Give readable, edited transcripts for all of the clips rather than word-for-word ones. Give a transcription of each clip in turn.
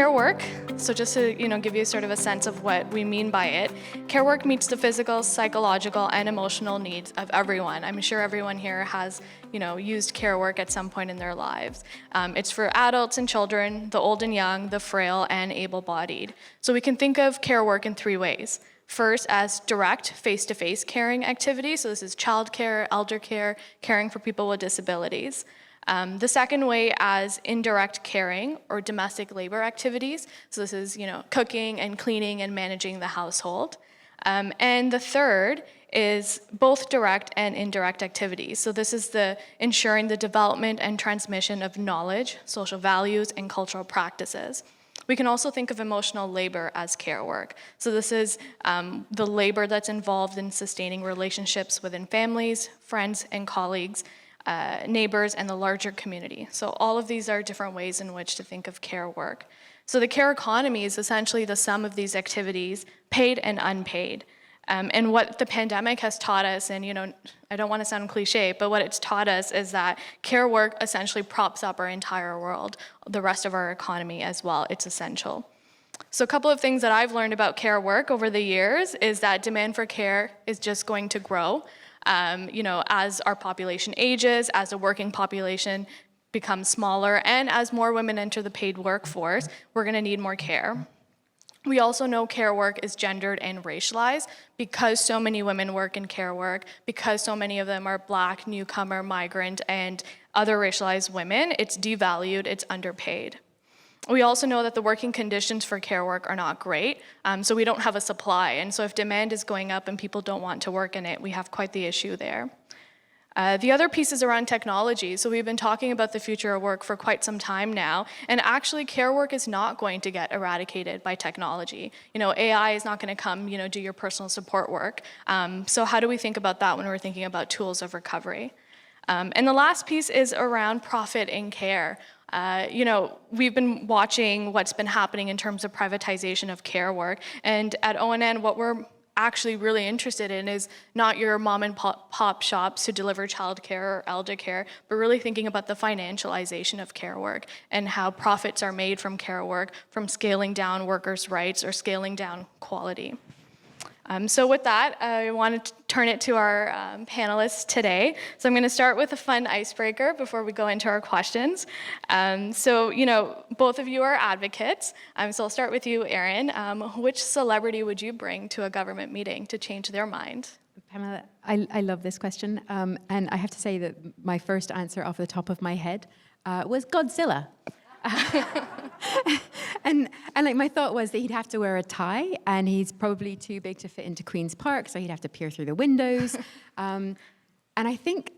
care work, so just to give you sort of a sense of what we mean by it, care work meets the physical, psychological, and emotional needs of everyone. I'm sure everyone here has used care work at some point in their lives. It's for adults and children, the old and young, the frail, and able-bodied. So we can think of care work in three ways. First, as direct face-to-face caring activities. So this is childcare, elder care, caring for people with disabilities. The second way as indirect caring or domestic labor activities. So this is, cooking and cleaning and managing the household. And the third is both direct and indirect activities. So this is the ensuring the development and transmission of knowledge, social values, and cultural practices. We can also think of emotional labor as care work. So this is the labor that's involved in sustaining relationships within families, friends, and colleagues, neighbors, and the larger community. So all of these are different ways in which to think of care work. So the care economy is essentially the sum of these activities, paid and unpaid. And what the pandemic has taught us, and I don't want to sound cliche, but what it's taught us is that care work essentially props up our entire world, the rest of our economy as well. It's essential. So a couple of things that I've learned about care work over the years is that demand for care is just going to grow. As our population ages, as the working population becomes smaller, and as more women enter the paid workforce, we're going to need more care. We also know care work is gendered and racialized because so many women work in care work, because so many of them are Black, newcomer, migrant, and other racialized women. It's devalued, it's underpaid. We also know that the working conditions for care work are not great, so we don't have a supply. And so if demand is going up and people don't want to work in it, we have quite the issue there. The other piece is around technology. So we've been talking about the future of work for quite some time now, and actually care work is not going to get eradicated by technology. AI is not going to come, do your personal support work. So how do we think about that when we're thinking about tools of recovery? And the last piece is around profit in care. We've been watching what's been happening in terms of privatization of care work, and at ONN, what we're actually really interested in is not your mom and pop shops who deliver childcare or elder care, but really thinking about the financialization of care work and how profits are made from care work, from scaling down workers' rights or scaling down quality. So with that, I wanted to turn it to our panelists today. So I'm going to start with a fun icebreaker before we go into our questions. Both of you are advocates. So I'll start with you, Erin. Which celebrity would you bring to a government meeting to change their mind? Pamela, I love this question. And I have to say that my first answer off the top of my head was Godzilla. And my thought was that he'd have to wear a tie, and he's probably too big to fit into Queen's Park, so he'd have to peer through the windows. And I think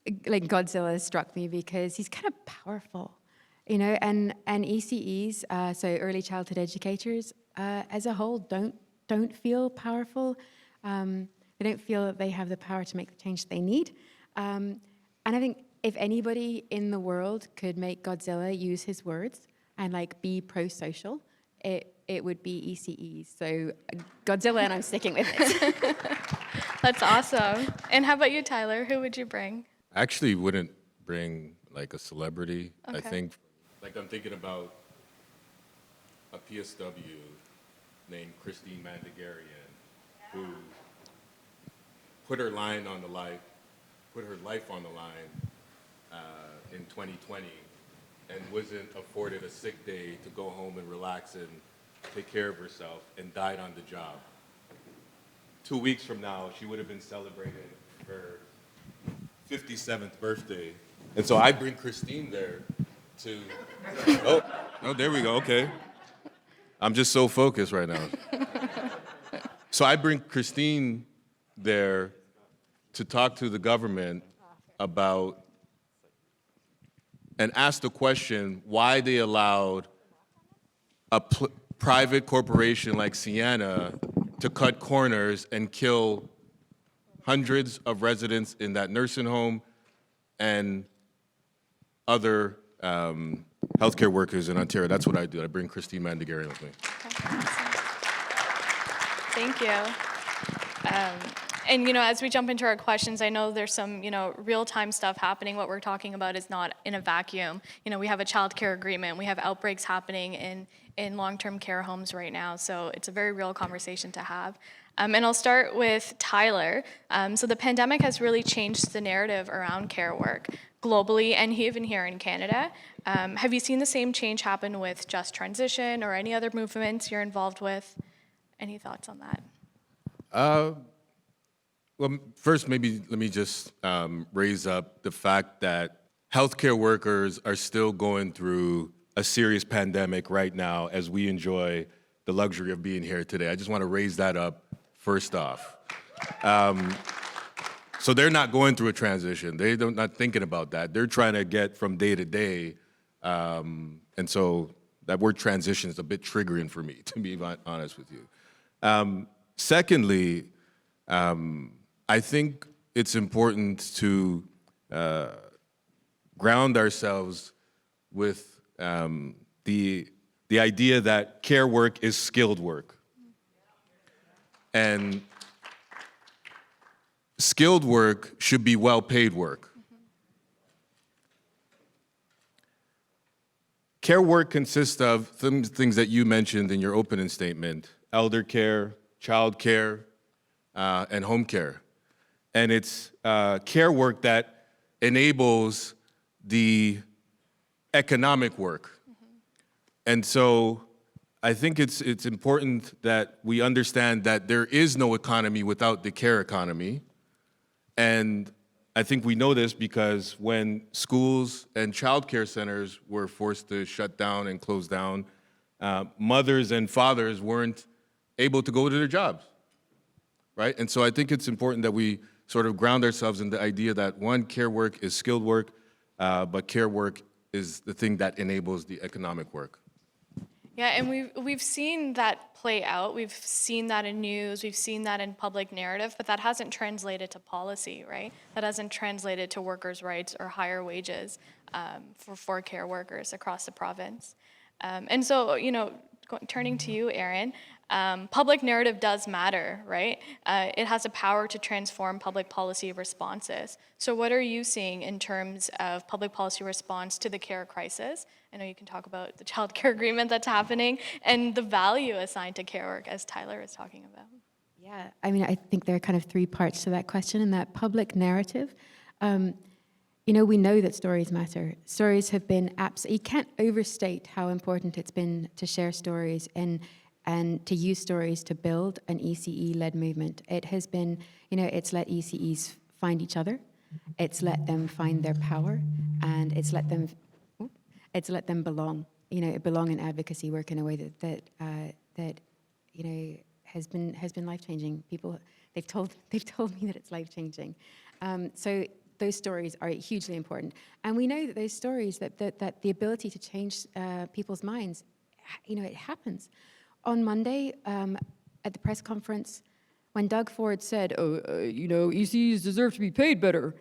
Godzilla struck me because he's kind of powerful, and ECEs, so early childhood educators, as a whole, don't feel powerful. They don't feel that they have the power to make the change they need. And I think if anybody in the world could make Godzilla use his words and be pro-social, it would be ECEs. So Godzilla, and I'm sticking with it. That's awesome. And how about you, Tyler? Who would you bring? I actually wouldn't bring a celebrity. Okay. I think, I'm thinking about a PSW named Christine Mandagarian, who put her life on the line in 2020 and wasn't afforded a sick day to go home and relax and take care of herself, and died on the job. 2 weeks from now, she would have been celebrating her 57th birthday. And so I bring Christine there to, oh, there we go, okay. I'm just so focused right now. So I bring Christine there to talk to the government about and ask the question why they allowed a private corporation like Sienna to cut corners and kill hundreds of residents in that nursing home and other healthcare workers in Ontario. That's what I do. I bring Christine Mandagarian with me. Okay. Thank you. And, as we jump into our questions, I know there's some, real-time stuff happening. What we're talking about is not in a vacuum. We have a child care agreement. We have outbreaks happening in long-term care homes right now. So it's a very real conversation to have. And I'll start with Tyler. So the pandemic has really changed the narrative around care work globally and even here in Canada. Have you seen the same change happen with Just Transition or any other movements you're involved with? Any thoughts on that? Well, first, maybe let me just raise up the fact that healthcare workers are still going through a serious pandemic right now as we enjoy the luxury of being here today. I just want to raise that up first off. So they're not going through a transition. They're not thinking about that. They're trying to get from day to day. And so that word transition is a bit triggering for me, to be honest with you. Secondly, I think it's important to ground ourselves with the idea that care work is skilled work. And skilled work should be well-paid work. Care work consists of things that you mentioned in your opening statement: elder care, child care, and home care. And it's care work that enables the economic work. And so I think it's important that we understand that there is no economy without the care economy. And I think we know this because when schools and child care centers were forced to shut down and close down, mothers and fathers weren't able to go to their jobs, right? And so I think it's important that we sort of ground ourselves in the idea that, one, care work is skilled work, but care work is the thing that enables the economic work. Yeah, and we've seen that play out. We've seen that in news. We've seen that in public narrative, but that hasn't translated to policy, right? That hasn't translated to workers' rights or higher wages for care workers across the province. And so, turning to you, Erin, public narrative does matter, right? It has the power to transform public policy responses. So what are you seeing in terms of public policy response to the care crisis? I know you can talk about the child care agreement that's happening and the value assigned to care work, as Tyler is talking about. Yeah, I think there are kind of three parts to that question. In that public narrative, we know that stories matter. Stories have been you can't overstate how important it's been to share stories and to use stories to build an ECE-led movement. It has been, it's let ECEs find each other, it's let them find their power, and it's let them belong. Belong in advocacy work in a way that has been life-changing. People, they've told me that it's life-changing. So those stories are hugely important, and we know that those stories, that the ability to change people's minds, it happens. On Monday, at the press conference, when Doug Ford said, ECs deserve to be paid better,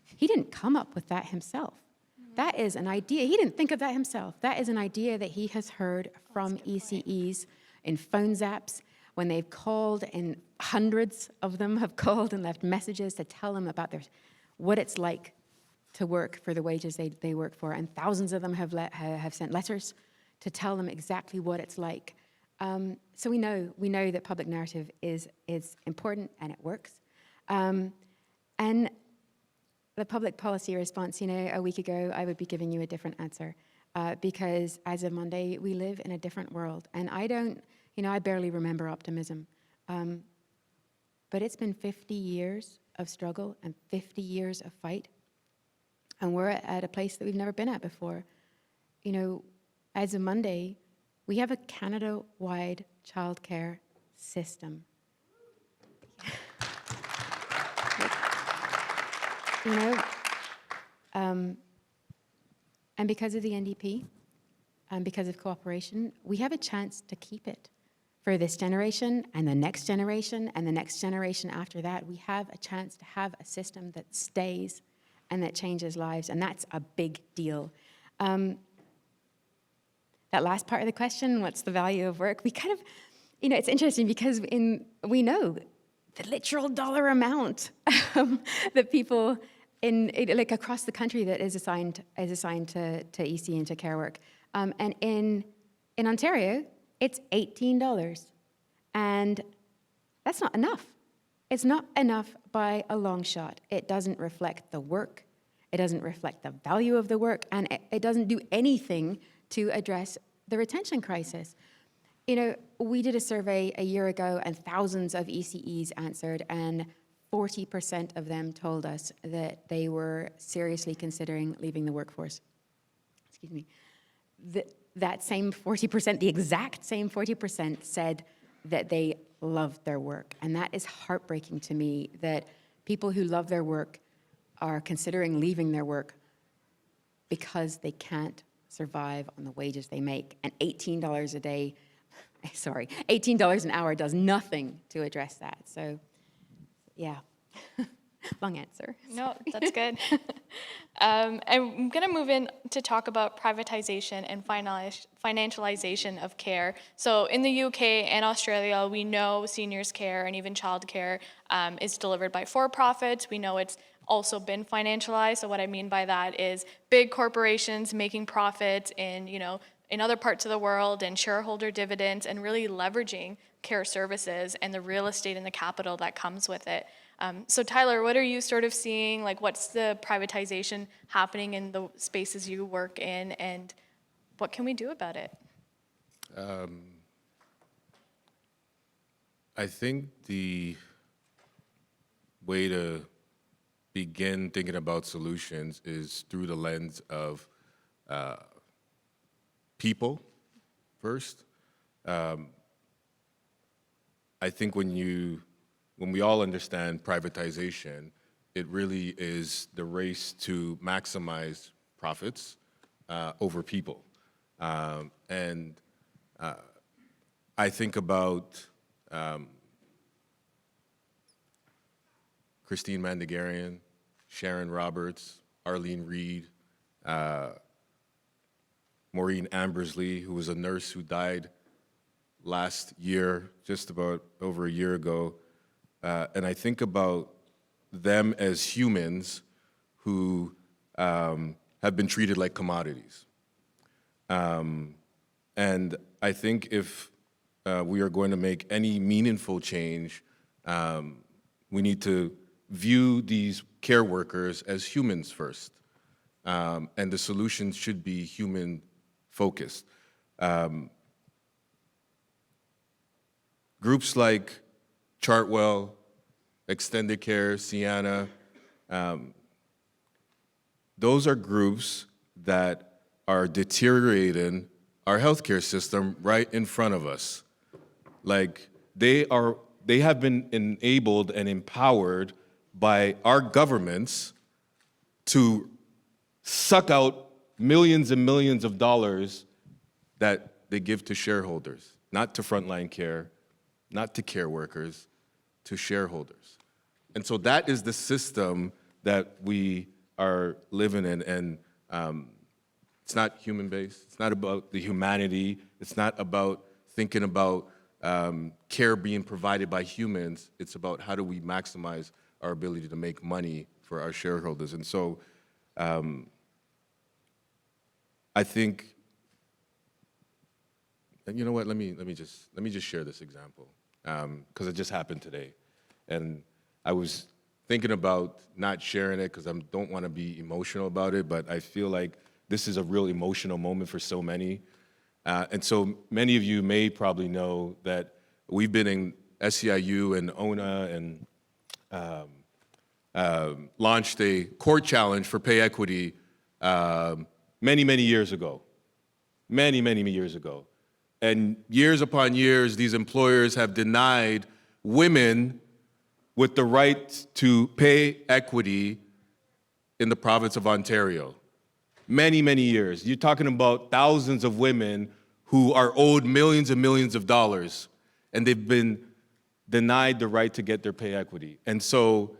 he didn't come up with that himself. That is an idea. He didn't think of that himself. That is an idea that he has heard from ECEs in phone zaps, when they've called, and hundreds of them have called and left messages to tell them about what it's like to work for the wages they work for. And thousands of them have sent letters to tell them exactly what it's like. So we know that public narrative is important and it works. And the public policy response, a week ago, I would be giving you a different answer because as of Monday, we live in a different world. And I barely remember optimism. But it's been 50 years of struggle and 50 years of fight. And we're at a place that we've never been at before. As of Monday, we have a Canada-wide childcare system. And because of the NDP, and because of cooperation, we have a chance to keep it. For this generation, and the next generation, and the next generation after that, we have a chance to have a system that stays and that changes lives, and that's a big deal. That last part of the question, what's the value of work? We kind of, it's interesting because we know the literal dollar amount that people like across the country that is assigned to EC and to care work. And in Ontario, it's $18. And that's not enough. It's not enough by a long shot. It doesn't reflect the work. It doesn't reflect the value of the work. And it doesn't do anything to address the retention crisis. You know, we did a survey a year ago and thousands of ECEs answered, and 40% of them told us that they were seriously considering leaving the workforce. Excuse me. That same 40%, the exact same 40% said that they loved their work. And that is heartbreaking to me, that people who love their work are considering leaving their work because they can't survive on the wages they make. And $18 a day, $18 an hour does nothing to address that. So, yeah, long answer. No, that's good. I'm going to move in to talk about privatization and financialization of care. So in the UK and Australia, we know seniors care and even childcare is delivered by for-profits. We know it's also been financialized. So what I mean by that is big corporations making profits in other parts of the world and shareholder dividends and really leveraging care services and the real estate and the capital that comes with it. So Tyler, what are you sort of seeing? Like, what's the privatization happening in the spaces you work in, and what can we do about it? I think the way to begin thinking about solutions is through the lens of people first. I think when we all understand privatization, it really is the race to maximize profits over people. And I think about Christine Mandegarian, Sharon Roberts, Arlene Reed, Maureen Ambersley, who was a nurse who died last year, just about over a year ago. And I think about them as humans who have been treated like commodities. And I think if we are going to make any meaningful change, we need to view these care workers as humans first. And the solutions should be human-focused. Groups like Chartwell, Extended Care, Sienna, those are groups that are deteriorating our healthcare system right in front of us. Like, they have been enabled and empowered by our governments to suck out millions and millions of dollars that they give to shareholders, not to frontline care, not to care workers, to shareholders. And so that is the system that we are living in, and it's not human-based. It's not about the humanity. It's not about thinking about care being provided by humans. It's about how do we maximize our ability to make money for our shareholders. And so I think, and you know what, let me just share this example, because it just happened today. And I was thinking about not sharing it because I don't want to be emotional about it, but I feel like this is a real emotional moment for so many. And so many of you may probably know that we've been in SEIU and ONA and launched a court challenge for pay equity many, many years ago. Many, many years ago. And years upon years, these employers have denied women with the right to pay equity in the province of Ontario. Many, many years. You're talking about thousands of women who are owed millions and millions of dollars, and they've been denied the right to get their pay equity. And so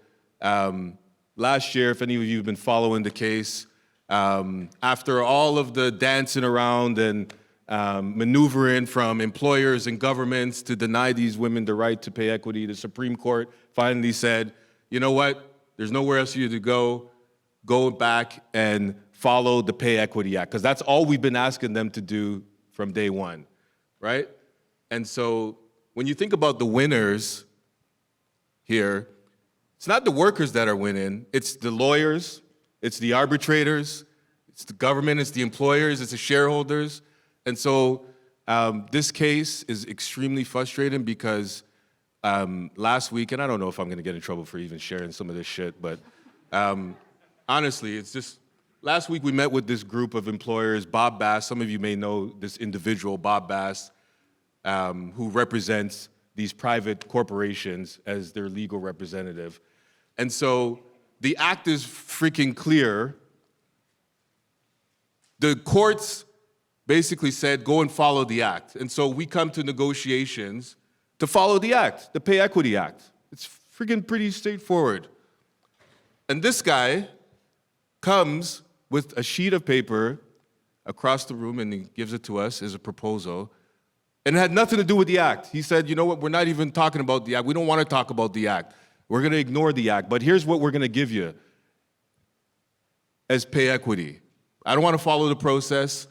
last year, if any of you have been following the case, after all of the dancing around and maneuvering from employers and governments to deny these women the right to pay equity. The Supreme Court finally said, you know what? There's nowhere else for you to go. Go back and follow the Pay Equity Act, because that's all we've been asking them to do from day one, right? And so when you think about the winners here, it's not the workers that are winning, it's the lawyers, it's the arbitrators, it's the government, it's the employers, it's the shareholders. And so this case is extremely frustrating because last week, and I don't know if I'm gonna get in trouble for even sharing some of this shit, but honestly, it's just, last week we met with this group of employers, Bob Bass, some of you may know this individual, Bob Bass, who represents these private corporations as their legal representative. And so the act is freaking clear. The courts basically said, go and follow the act. And so we come to negotiations to follow the act, the Pay Equity Act. It's freaking pretty straightforward. And this guy comes with a sheet of paper across the room and he gives it to us as a proposal. And it had nothing to do with the act. He said, you know what, we're not even talking about the act. We don't want to talk about the act. We're going to ignore the act. But here's what we're going to give you as pay equity. I don't want to follow the process.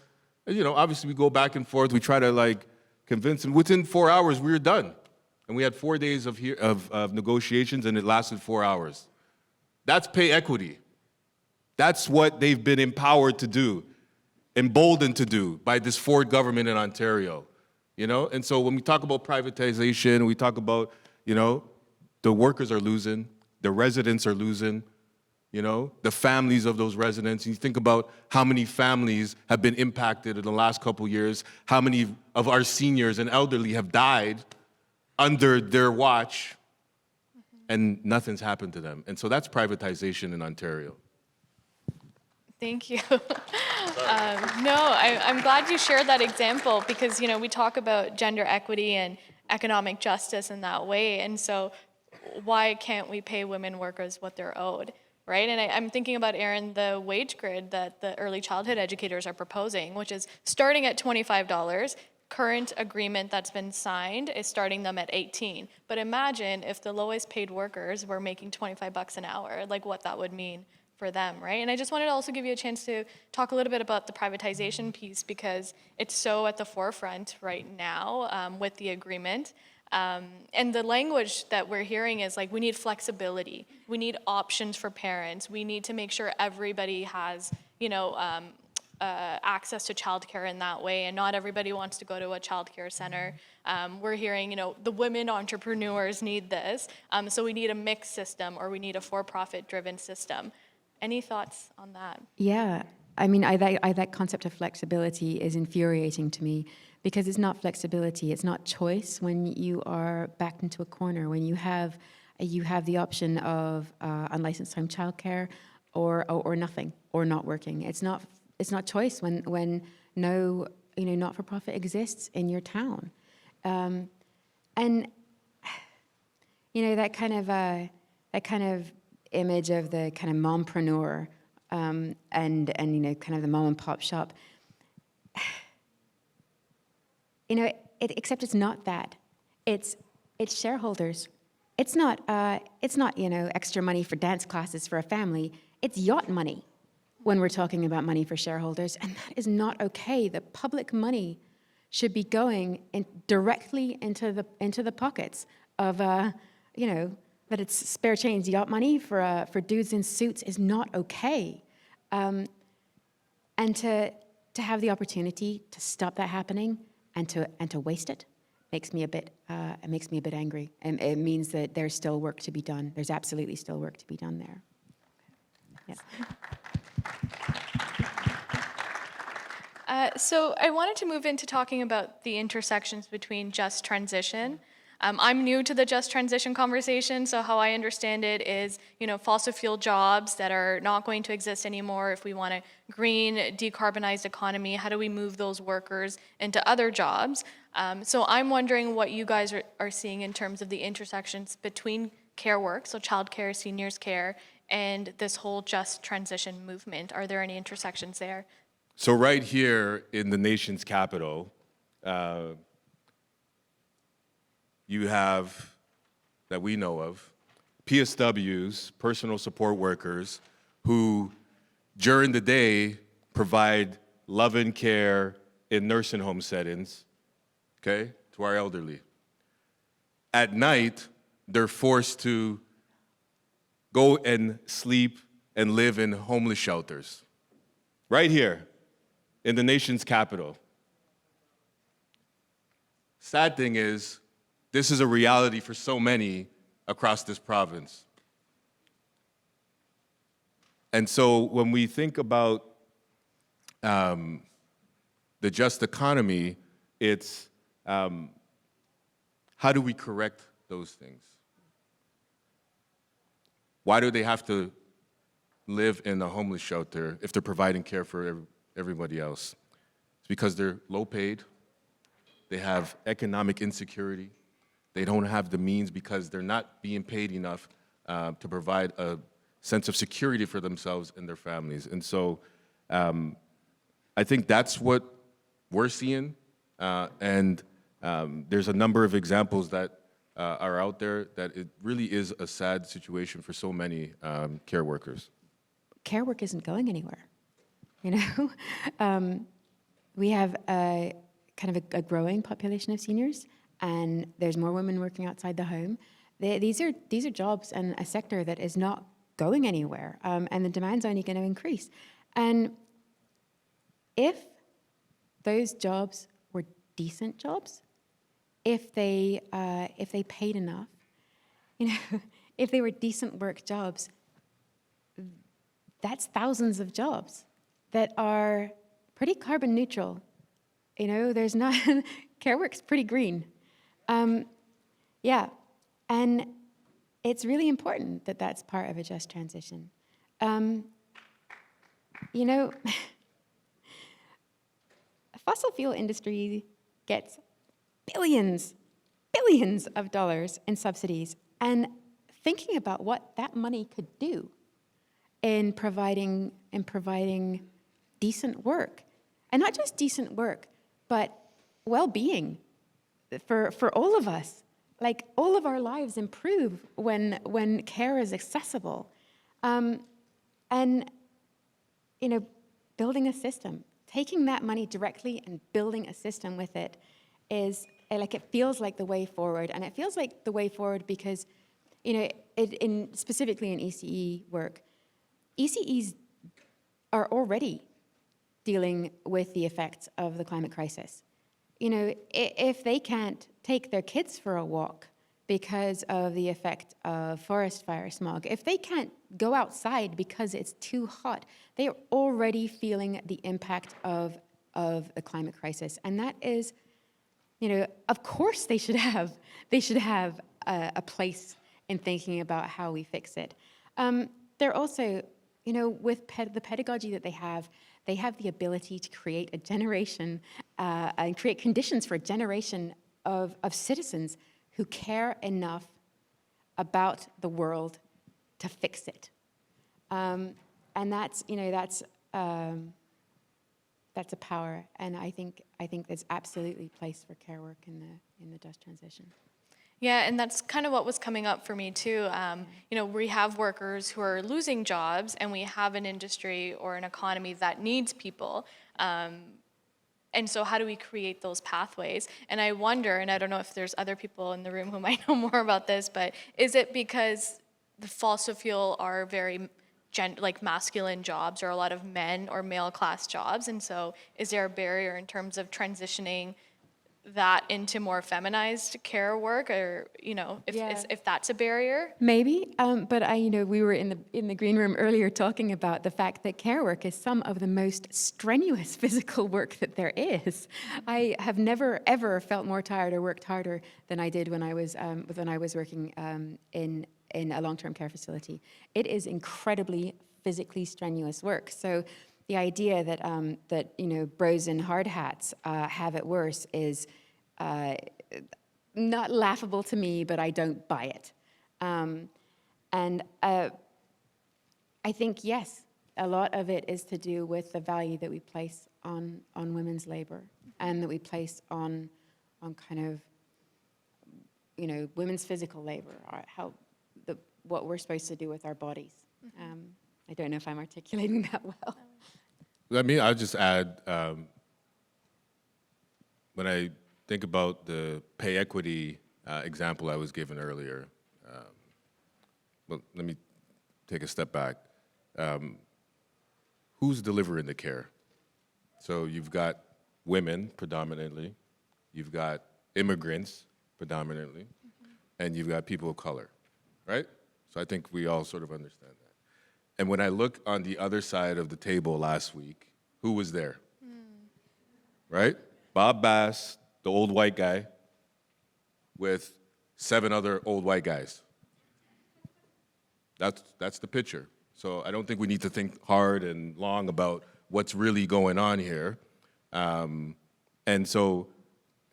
And, you know, obviously we go back and forth. We try to convince him. Within 4 hours, we were done. And we had 4 days of negotiations and it lasted 4 hours. That's pay equity. That's what they've been empowered to do, emboldened to do by this Ford government in Ontario, you know? And so when we talk about privatization, we talk about, you know, the workers are losing, the residents are losing, you know, the families of those residents. And you think about how many families have been impacted in the last couple years, how many of our seniors and elderly have died under their watch, and nothing's happened to them. And so that's privatization in Ontario. Thank you. I'm glad you shared that example because, you know, we talk about gender equity and economic justice in that way. And so why can't we pay women workers what they're owed, right? And I'm thinking about, Erin, the wage grid that the early childhood educators are proposing, which is starting at $25. Current agreement that's been signed is starting them at 18. But imagine if the lowest paid workers were making 25 bucks an hour, like what that would mean for them, right? And I just wanted to also give you a chance to talk a little bit about the privatization piece because it's so at the forefront right now with the agreement. And the language that we're hearing is we need flexibility. We need options for parents. We need to make sure everybody has, access to childcare in that way, and not everybody wants to go to a childcare center. We're hearing, the women entrepreneurs need this, so we need a mixed system or we need a for-profit driven system. Any thoughts on that? Yeah, I mean, that concept of flexibility is infuriating to me because it's not flexibility, it's not choice when you are backed into a corner, when you have the option of unlicensed home childcare or nothing, or not working. It's not choice when no not-for-profit exists in your town, and that kind of image of the kind of mompreneur and kind of the mom and pop shop. Except it's not that. It's shareholders. It's not extra money for dance classes for a family. It's yacht money when we're talking about money for shareholders, and that is not okay. The public money should be going directly into the pockets of that it's spare change. Yacht money for dudes in suits is not okay, and to have the opportunity to stop that happening and to waste it makes me a bit angry. And it means that there's still work to be done. There's absolutely still work to be done there. Yeah. So I wanted to move into talking about the intersections between just transition. I'm new to the just transition conversation, so how I understand it is, fossil fuel jobs that are not going to exist anymore. If we want a green, decarbonized economy, how do we move those workers into other jobs? So I'm wondering what you guys are seeing in terms of the intersections between care work, so childcare, seniors care, and this whole just transition movement. Are there any intersections there? So right here in the nation's capital, you have, that we know of, PSWs, personal support workers, who during the day provide love and care in nursing home settings, okay, to our elderly. At night, they're forced to go and sleep and live in homeless shelters. Right here, in the nation's capital. Sad thing is, this is a reality for so many across this province. And so when we think about the just economy, it's how do we correct those things? Why do they have to live in a homeless shelter if they're providing care for everybody else? It's because they're low paid, they have economic insecurity, they don't have the means because they're not being paid enough to provide a sense of security for themselves and their families. And so I think that's what we're seeing. And there's a number of examples that are out there that it really is a sad situation for so many care workers. Care work isn't going anywhere, you know? We have a kind of a growing population of seniors, and there's more women working outside the home. These are jobs and a sector that is not going anywhere, and the demand's only going to increase. And if those jobs were decent jobs, if they paid enough, you know, if they were decent work jobs, that's thousands of jobs that are pretty carbon neutral. You know, there's not, care work's pretty green. Yeah, and it's really important that that's part of a just transition. You know, the fossil fuel industry gets billions of dollars in subsidies, and thinking about what that money could do in providing decent work, and not just decent work, but well-being for all of us. Like, all of our lives improve when care is accessible. And, you know, building a system, taking that money directly and building a system with it is, like, it feels like the way forward. And it feels like the way forward because, you know, specifically in ECE work, ECEs are already dealing with the effects of the climate crisis. You know, if they can't take their kids for a walk because of the effect of forest fire smog, if they can't go outside because it's too hot, they are already feeling the impact of the climate crisis. And that is, you know, of course they should have a place in thinking about how we fix it. They're also, you know, with the pedagogy that they have the ability to create a generation and create conditions for a generation of citizens who care enough about the world to fix it. And that's, you know, that's a power, and I think there's absolutely place for care work in the just transition. Yeah, and that's kind of what was coming up for me too. You know, we have workers who are losing jobs, and we have an industry or an economy that needs people. And so how do we create those pathways? And I wonder, and I don't know if there's other people in the room who might know more about this, but is it because the fossil fuel are very like masculine jobs, or a lot of men or male class jobs? And so is there a barrier in terms of transitioning that into more feminized care work, or, you know, if that's a barrier? Maybe, but you know, we were in the green room earlier talking about the fact that care work is some of the most strenuous physical work that there is. I have never ever felt more tired or worked harder than I did when I was working in a long-term care facility. It is incredibly physically strenuous work. So the idea that that, you know, bros in hard hats have it worse is not laughable to me, but I don't buy it. And I think, yes, a lot of it is to do with the value that we place on women's labor, and that we place on kind of, you know, women's physical labor, or what we're supposed to do with our bodies. I don't know if I'm articulating that well. I mean, I'll just add, when I think about the pay equity example I was given earlier, well, let me take a step back. Who's delivering the care? So you've got women predominantly, you've got immigrants predominantly, and you've got people of color, right? So I think we all sort of understand that. And when I look on the other side of the table last week, who was there? Right? Bob Bass, the old white guy, with 7 other old white guys. That's the picture. So I don't think we need to think hard and long about what's really going on here. And so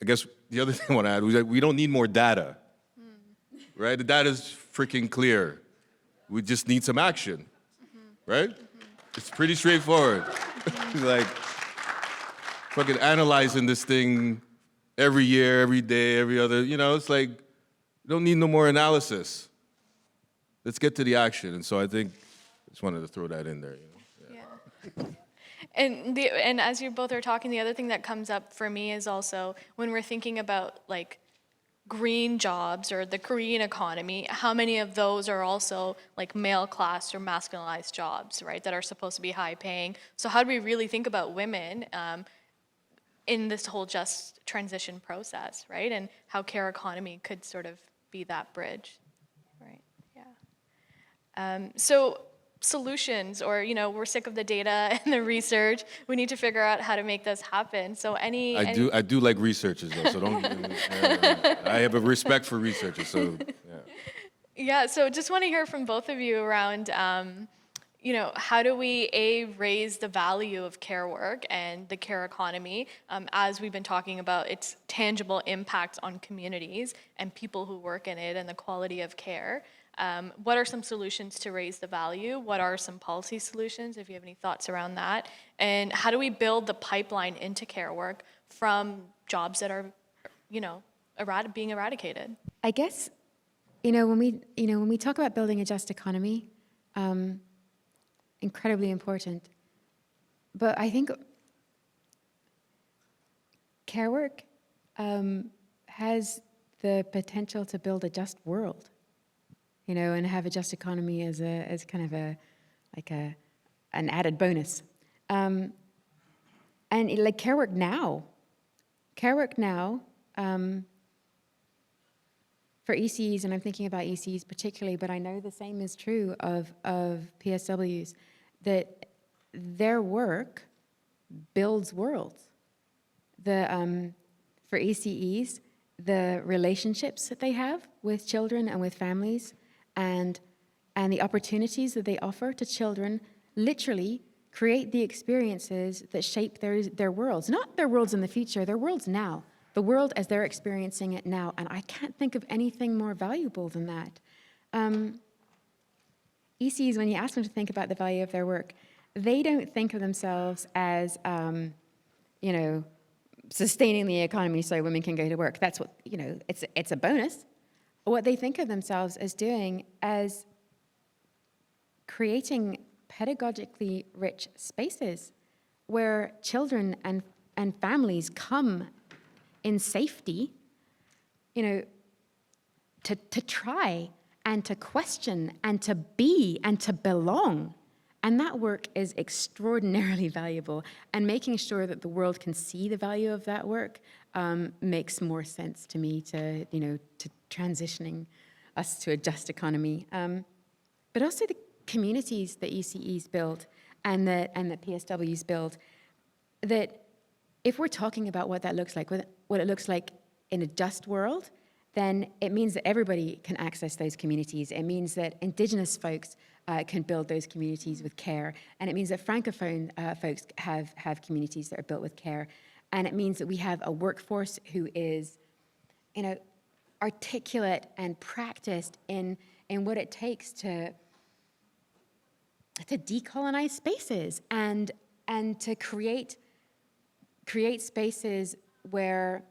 I guess the other thing I want to add was that we don't need more data, right? The data's freaking clear. We just need some action, right? It's pretty straightforward. Like, fucking analyzing this thing every year, every day, every other, you know, it's like, you don't need no more analysis. Let's get to the action. And so I think, I just wanted to throw that in there, you know? Yeah. And as you both are talking, the other thing that comes up for me is also when we're thinking about like green jobs or the green economy, how many of those are also like male class or masculinized jobs, right, that are supposed to be high paying? So how do we really think about women in this whole just transition process, right? And how care economy could sort of be that bridge, right? Yeah. So solutions, or, you know, we're sick of the data and the research. We need to figure out how to make this happen. So I do like researchers though, so don't. I have a respect for researchers, so yeah. Yeah. So just want to hear from both of you around, you know, how do we raise the value of care work and the care economy, as we've been talking about its tangible impact on communities and people who work in it and the quality of care. What are some solutions to raise the value? What are some policy solutions, if you have any thoughts around that? And how do we build the pipeline into care work from jobs that are, you know, being eradicated? I guess, when we talk about building a just economy, incredibly important. But I think care work has the potential to build a just world, and have a just economy as kind of an added bonus. And like care work now, for ECs, and I'm thinking about ECs particularly, but I know the same is true of PSWs, that their work builds worlds. For ECEs, the relationships that they have with children and with families, and the opportunities that they offer to children literally create the experiences that shape their worlds. Not their worlds in the future, their worlds now. The world as they're experiencing it now. And I can't think of anything more valuable than that. ECs, when you ask them to think about the value of their work, they don't think of themselves as, sustaining the economy so women can go to work. That's what, it's a bonus. What they think of themselves as doing as creating pedagogically rich spaces where children and families come in safety, to try and to question and to be and to belong. And that work is extraordinarily valuable. And making sure that the world can see the value of that work makes more sense to me to transitioning us to a just economy. But also the communities that ECEs build and that PSWs build, that if we're talking about what that looks like, what it looks like in a just world, then it means that everybody can access those communities. It means that Indigenous folks can build those communities with care. And it means that Francophone folks have communities that are built with care. And it means that we have a workforce who is, articulate and practiced in what it takes to decolonize spaces and to create spaces where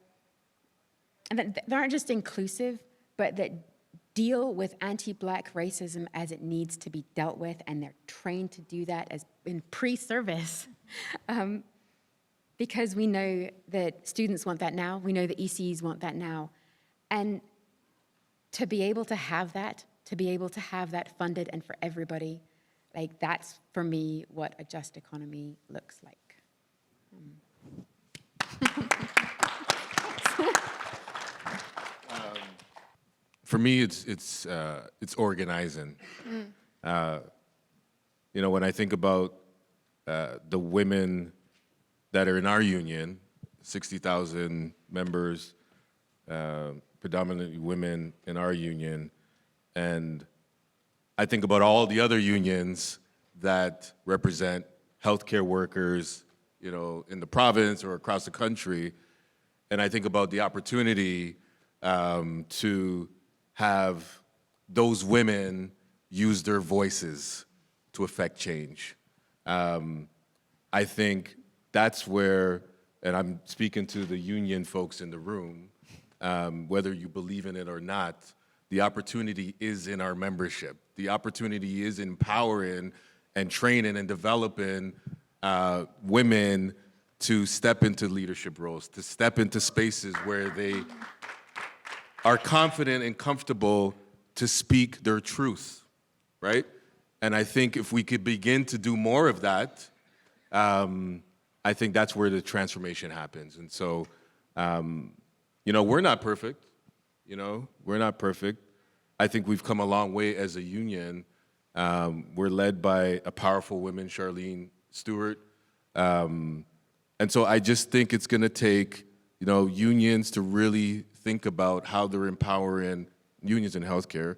and that aren't just inclusive, but that deal with anti-Black racism as it needs to be dealt with, and they're trained to do that as in pre-service. Because we know that students want that now, we know the ECs want that now. And to be able to have that funded and for everybody, like that's, for me, what a just economy looks like. For me, it's organizing. You know, when I think about the women that are in our union, 60,000 members, predominantly women in our union, and I think about all the other unions that represent healthcare workers, you know, in the province or across the country, and I think about the opportunity to have those women use their voices to affect change. I think that's where, and I'm speaking to the union folks in the room, whether you believe in it or not, the opportunity is in our membership. The opportunity is empowering and training and developing women to step into leadership roles, to step into spaces where they are confident and comfortable to speak their truth, right? And I think if we could begin to do more of that, I think that's where the transformation happens. And so, you know, we're not perfect. You know, we're not perfect. I think we've come a long way as a union. We're led by a powerful woman, Charlene Stewart. And so I just think it's going to take, you know, unions to really think about how they're empowering unions in healthcare,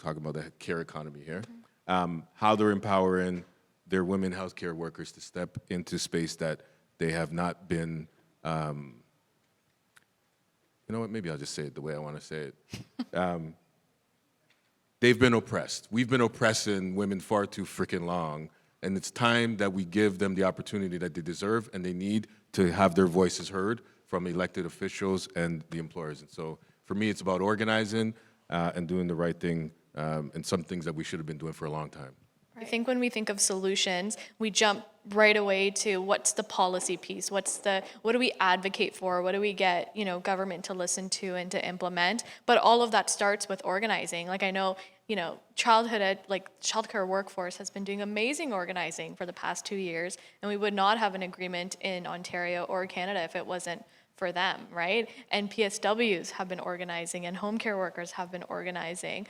talking about the care economy here, how they're empowering their women healthcare workers to step into space that they have not been, you know what, maybe I'll just say it the way I want to say it. They've been oppressed. We've been oppressing women far too freaking long, and it's time that we give them the opportunity that they deserve and they need to have their voices heard from elected officials and the employers. And so for me, it's about organizing and doing the right thing, and some things that we should have been doing for a long time. I think when we think of solutions, we jump right away to what's the policy piece? What do we advocate for? What do we get, you know, government to listen to and to implement? But all of that starts with organizing. Like I know, you know, childcare workforce has been doing amazing organizing for the past 2 years, and we would not have an agreement in Ontario or Canada if it wasn't for them, right? And PSWs have been organizing, and home care workers have been organizing.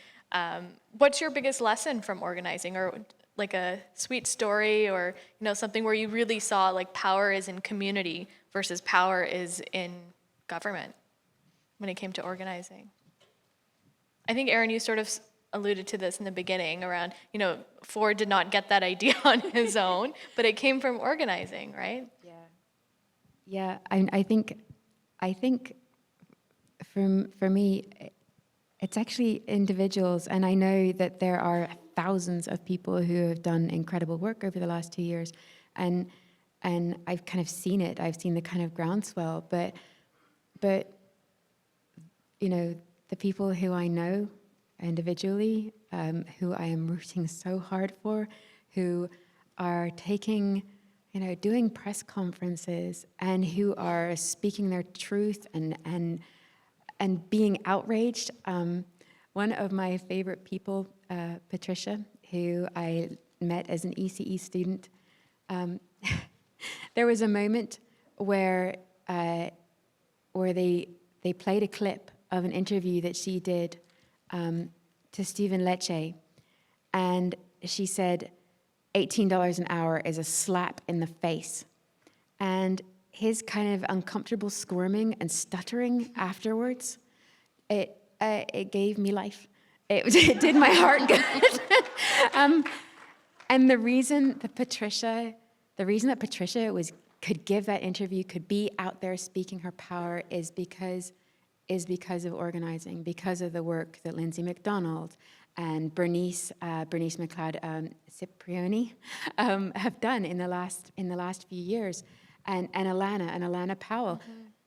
What's your biggest lesson from organizing, or like a sweet story, or you know, something where you really saw like power is in community versus power is in government when it came to organizing? I think, Erin, you sort of alluded to this in the beginning around, you know, Ford did not get that idea on his own, but it came from organizing, right? Yeah, I think for me, it's actually individuals, and I know that there are thousands of people who have done incredible work over the last 2 years, and I've kind of seen it. I've seen the kind of groundswell, but you know, the people who I know individually, who I am rooting so hard for, who are taking, you know, doing press conferences and who are speaking their truth and being outraged. One of my favorite people, Patricia, who I met as an ECE student, there was a moment where they played a clip of an interview that she did to Stephen Lecce, and she said, $18 an hour is a slap in the face. And his kind of uncomfortable squirming and stuttering afterwards, it gave me life. It did my heart good. And the reason that Patricia could give that interview, could be out there speaking her power, is because of organizing, because of the work that Lindsay McDonald and Bernice McLeod Cipriani have done in the last few years, and Alana Powell,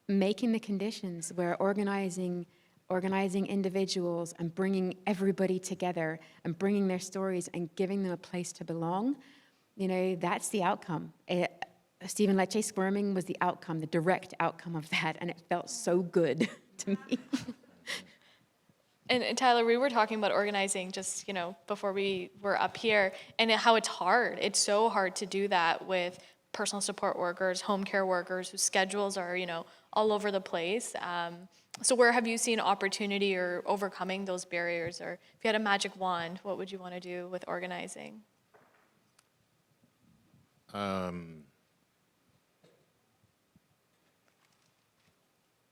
making the conditions where organizing individuals and bringing everybody together and bringing their stories and giving them a place to belong, that's the outcome. Stephen Lecce squirming was the outcome, the direct outcome of that, and it felt so good to me. And Tyler, we were talking about organizing just, before we were up here, and how it's hard. It's so hard to do that with personal support workers, home care workers whose schedules are, all over the place. So where have you seen opportunity or overcoming those barriers? Or if you had a magic wand, what would you want to do with organizing?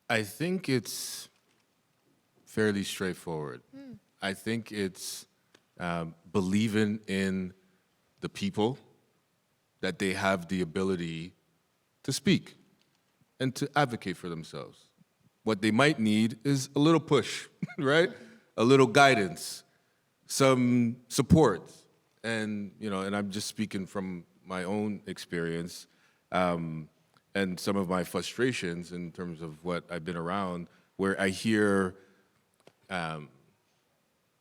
I think it's fairly straightforward. I think it's believing in the people, that they have the ability to speak and to advocate for themselves. What they might need is a little push, right? A little guidance, some support. And, and I'm just speaking from my own experience and some of my frustrations in terms of what I've been around, where I hear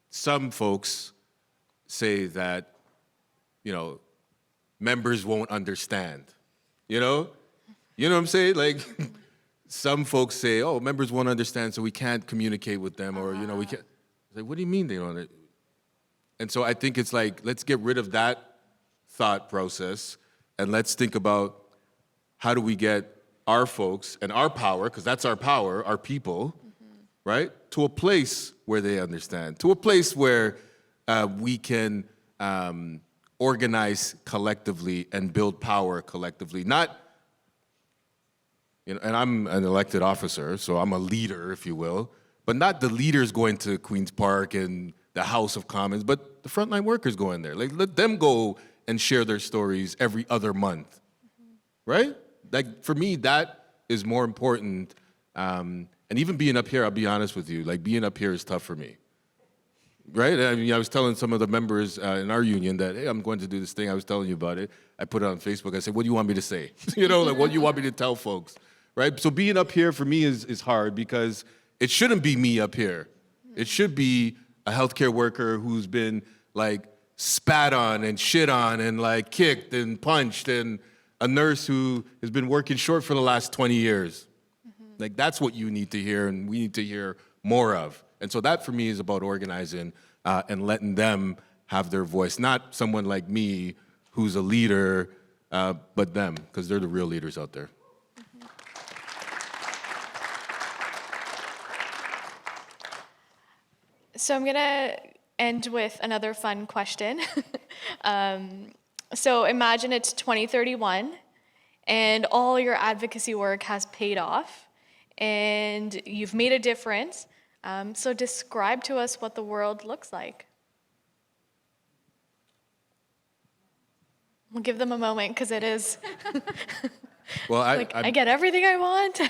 some folks say that, members won't understand. You know what I'm saying? Like, some folks say, oh, members won't understand, so we can't communicate with them, or, we can't. It's like, what do you mean they don't? And so I think it's like, let's get rid of that thought process, and let's think about how do we get our folks and our power, because that's our power, our people, right, to a place where they understand, to a place where we can organize collectively and build power collectively. Not, and I'm an elected officer, so I'm a leader, if you will, but not the leaders going to Queen's Park and the House of Commons, but the frontline workers going there. Like, let them go and share their stories every other month, right? Like, for me, that is more important. And even being up here, I'll be honest with you, like, being up here is tough for me, right? I mean, I was telling some of the members in our union that, hey, I'm going to do this thing. I was telling you about it. I put it on Facebook. I said, what do you want me to say? Like, what do you want me to tell folks, right? So being up here for me is hard, because it shouldn't be me up here. It should be a healthcare worker who's been, like, spat on and shit on and, like, kicked and punched, and a nurse who has been working short for the last 20 years. Like, that's what you need to hear, and we need to hear more of. And so that, for me, is about organizing and letting them have their voice. Not someone like me who's a leader, but them, because they're the real leaders out there. So I'm going to end with another fun question. So imagine it's 2031, and all your advocacy work has paid off, and you've made a difference. So describe to us what the world looks like. We'll give them a moment, because it is. Well, I get everything I want.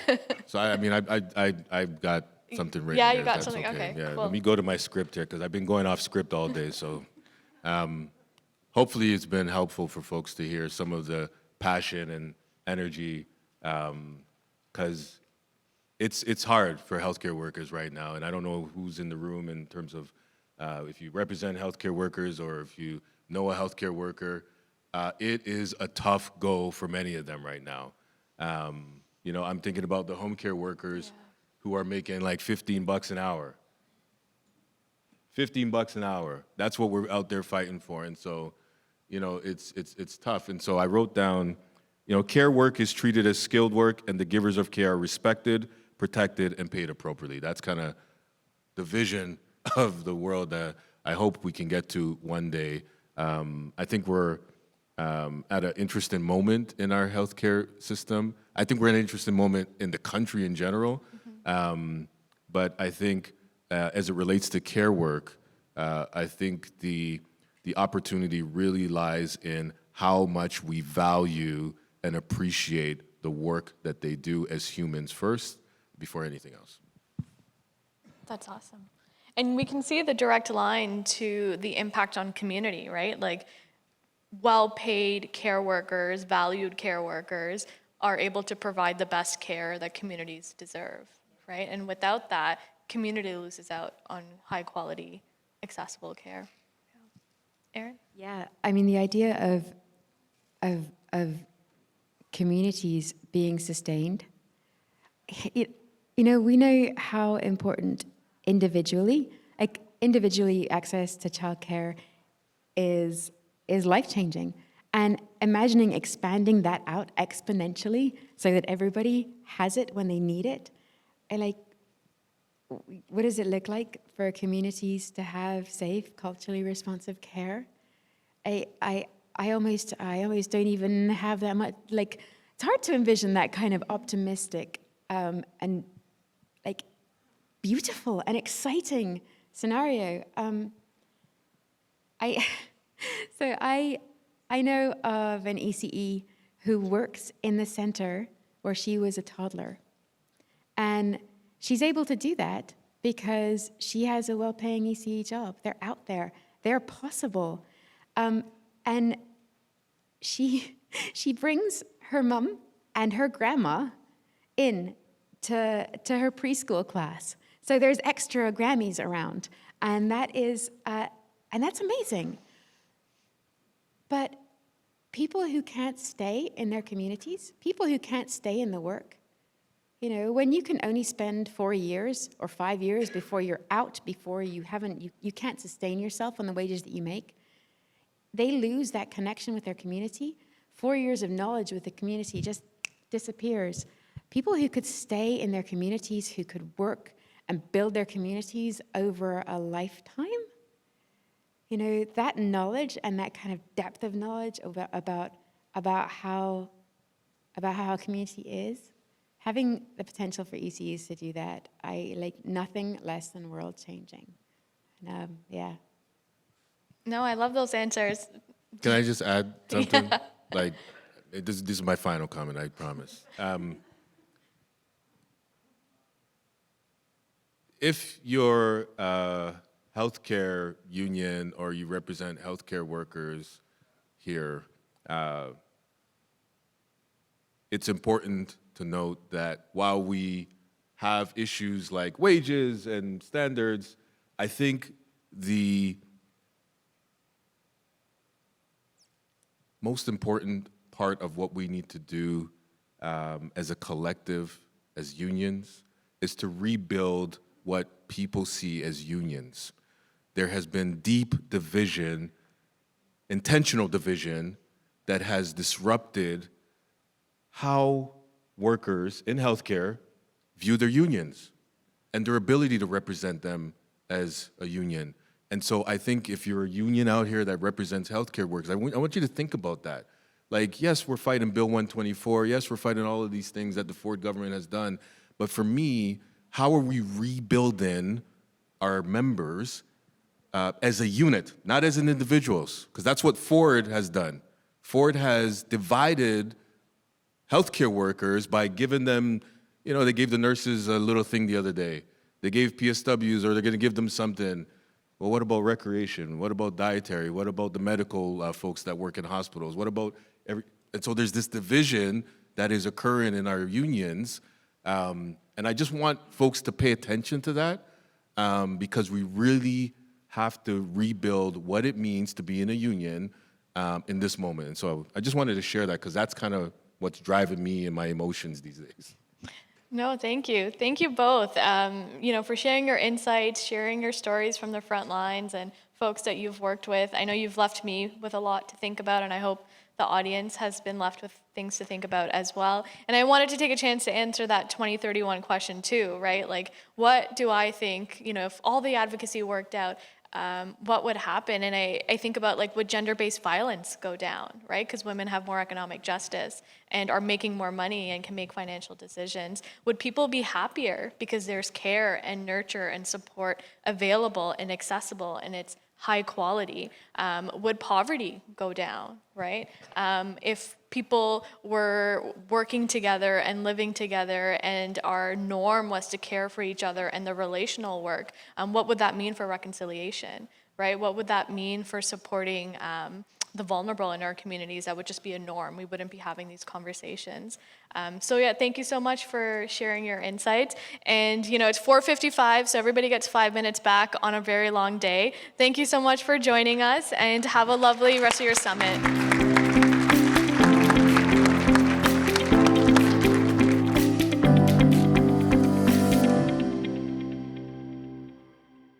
So I've got something written. Yeah, here, you got if that's something. Okay, Yeah, cool. let me go to my script here, because I've been going off script all day. So hopefully it's been helpful for folks to hear some of the passion and energy, because it's hard for healthcare workers right now. And I don't know who's in the room in terms of if you represent healthcare workers or if you know a healthcare worker. It is a tough go for many of them right now. I'm thinking about the home care workers who are making like $15 an hour. $15 an hour. That's what we're out there fighting for. And so, it's tough. And so I wrote down, care work is treated as skilled work, and the givers of care are respected, protected, and paid appropriately. That's kind of the vision of the world that I hope we can get to one day. I think we're at an interesting moment in our healthcare system. I think we're at an interesting moment in the country in general. But I think as it relates to care work, I think the opportunity really lies in how much we value and appreciate the work that they do as humans first, before anything else. That's awesome. And we can see the direct line to the impact on community, right? Like well-paid care workers, valued care workers are able to provide the best care that communities deserve, right? And without that, community loses out on high quality, accessible care. Erin? Yeah, I mean, the idea of communities being sustained, we know how important individually access to childcare is life-changing. And imagining expanding that out exponentially so that everybody has it when they need it, and what does it look like for communities to have safe, culturally responsive care? I almost don't even have that much, it's hard to envision that kind of optimistic and beautiful and exciting scenario. I know of an ECE who works in the center where she was a toddler. And she's able to do that because she has a well-paying ECE job. They're out there. They're possible. And she brings her mom and her grandma in to her preschool class. So there's extra Grammys around. And that's amazing. But people who can't stay in their communities, people who can't stay in the work, when you can only spend 4 years or 5 years before you're out, before you can't sustain yourself on the wages that you make, they lose that connection with their community. 4 years of knowledge with the community just disappears. People who could stay in their communities, who could work and build their communities over a lifetime, that knowledge and that kind of depth of knowledge about how a community is, having the potential for ECEs to do that, I like nothing less than world changing. And yeah. No, I love those answers. Can I just add something? This is my final comment, I promise. If you're a healthcare union or you represent healthcare workers here, it's important to note that while we have issues like wages and standards, I think the most important part of what we need to do as a collective, as unions, is to rebuild what people see as unions. There has been deep division, intentional division, that has disrupted how workers in healthcare view their unions and their ability to represent them as a union. And so I think if you're a union out here that represents healthcare workers, I want you to think about that. Yes, we're fighting Bill 124. Yes, we're fighting all of these things that the Ford government has done. But for me, how are we rebuilding our members as a unit, not as an individuals? Because that's what Ford has done. Ford has divided healthcare workers by giving them, they gave the nurses a little thing the other day. They gave PSWs, or they're going to give them something. Well, what about recreation? What about dietary? What about the medical folks that work in hospitals? What about and so there's this division that is occurring in our unions. And I just want folks to pay attention to that because we really have to rebuild what it means to be in a union in this moment. And so I just wanted to share that because that's kind of what's driving me and my emotions these days. No, thank you. Thank you both, for sharing your insights, sharing your stories from the front lines and folks that you've worked with. I know you've left me with a lot to think about, and I hope the audience has been left with things to think about as well. And I wanted to take a chance to answer that 2031 question too, right? What do I think, if all the advocacy worked out, what would happen? And I think about would gender-based violence go down, right? Because women have more economic justice and are making more money and can make financial decisions. Would people be happier because there's care and nurture and support available and accessible and it's high quality? Would poverty go down, right? If people were working together and living together and our norm was to care for each other and the relational work, what would that mean for reconciliation, right? What would that mean for supporting the vulnerable in our communities? That would just be a norm. We wouldn't be having these conversations. So yeah, thank you so much for sharing your insights. And it's 4:55, so everybody gets 5 minutes back on a very long day. Thank you so much for joining us, and have a lovely rest of your summit.